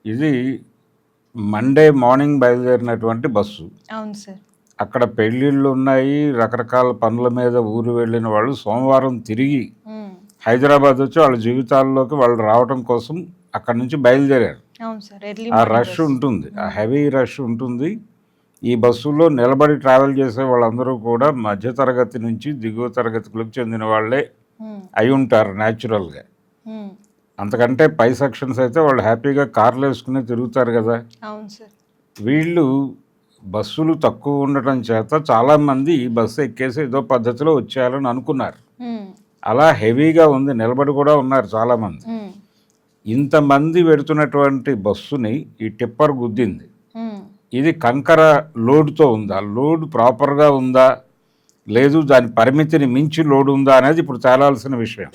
ఇది Monday morning బయలుదేరినటువంటి bus. అవును sir. అక్కడ పెళ్ళిళ్ళు ఉన్నాయి, రకరకాల పనుల మీద ఊరు వెళ్ళిన వాళ్ళు సోమవారం తిరిగి హైదరాబాద్ వచ్చి వాళ్ళ జీవితాల్లోకి వాళ్ళు రావడం కోసం అక్కడ నుంచి బయలుదేరారు. అవును సార్. ఆ రష్ ఉంటుంది, ఆ హెవీ రష్ ఉంటుంది. ఈ బస్సులో నిలబడి ట్రావెల్ చేసే వాళ్ళందరూ కూడా మధ్యతరగతి నుంచి దిగువ తరగతికి చెందిన వాళ్ళే అయి ఉంటారు న్యాచురల్గా. అంతకంటే పై సెక్షన్స్ అయితే వాళ్ళు హ్యాపీగా కార్లు వేసుకుని తిరుగుతారు కదా. అవును సార్. వీళ్ళు బస్సులు తక్కువ ఉండటం చేత చాలామంది ఈ బస్సు ఎక్కేసి ఏదో పద్ధతిలో వచ్చేయాలని అనుకున్నారు. అలా హెవీగా ఉంది, నిలబడి కూడా ఉన్నారు చాలామంది. ఇంతమంది పెడుతున్నటువంటి బస్సుని ఈ టిప్పర్ గుద్దింది. ఇది కంకర లోడ్తో ఉందా, లోడ్ ప్రాపర్గా ఉందా, లేదు దాని పరిమితిని మించి లోడ్ ఉందా అనేది ఇప్పుడు తేలాల్సిన విషయం.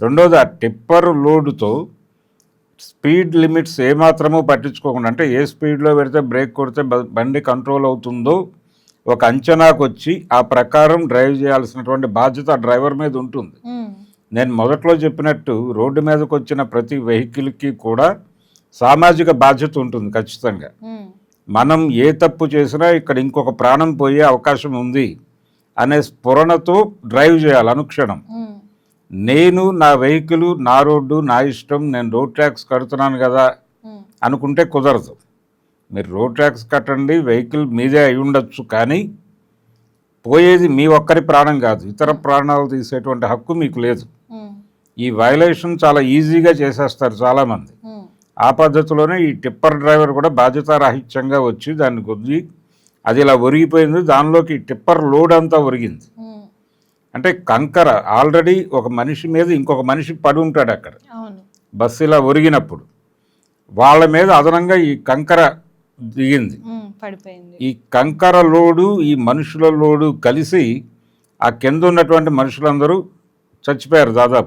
రెండోది, ఆ టిప్పర్ లోడుతో స్పీడ్ లిమిట్స్ ఏమాత్రమూ పట్టించుకోకుండా, అంటే ఏ స్పీడ్లో పెడితే బ్రేక్ కొడితే బండి కంట్రోల్ అవుతుందో ఒక అంచనాకు వచ్చి ఆ ప్రకారం డ్రైవ్ చేయాల్సినటువంటి బాధ్యత ఆ డ్రైవర్ మీద ఉంటుంది. నేను మొదట్లో చెప్పినట్టు రోడ్డు మీదకి వచ్చిన ప్రతి వెహికల్కి కూడా సామాజిక బాధ్యత ఉంటుంది ఖచ్చితంగా. మనం ఏ తప్పు చేసినా ఇక్కడ ఇంకొక ప్రాణం పోయే అవకాశం ఉంది అనే స్ఫురణతో డ్రైవ్ చేయాలి అనుక్షణం. నేను నా వెహికల్, నా రోడ్డు, నా ఇష్టం, నేను రోడ్ ట్యాక్స్ కడుతున్నాను కదా అనుకుంటే కుదరదు. మీరు రోడ్ ట్యాక్స్ కట్టండి, వెహికల్ మీదే అయి ఉండొచ్చు, కానీ పోయేది మీ ఒక్కరి ప్రాణం కాదు, ఇతర ప్రాణాలు తీసేటువంటి హక్కు మీకు లేదు. ఈ వైలేషన్ చాలా ఈజీగా చేసేస్తారు చాలామంది. ఆ పద్ధతిలోనే ఈ టిప్పర్ డ్రైవర్ కూడా బాధ్యతారాహిత్యంగా వచ్చి దాన్ని కొద్ది అది ఇలా ఒరిగిపోయింది, దానిలోకి టిప్పర్ లోడ్ అంతా ఒరిగింది. అంటే కంకర ఆల్రెడీ ఒక మనిషి మీద ఇంకొక మనిషి పడి ఉంటాడు అక్కడ. బస్సు ఇలా ఒరిగినప్పుడు వాళ్ళ మీద అదనంగా ఈ కంకర దిగింది. ఈ కంకర లోడు, ఈ మనుషుల లోడు కలిసి ఆ కింద ఉన్నటువంటి మనుషులందరూ చచ్చిపోయారు దాదాపు.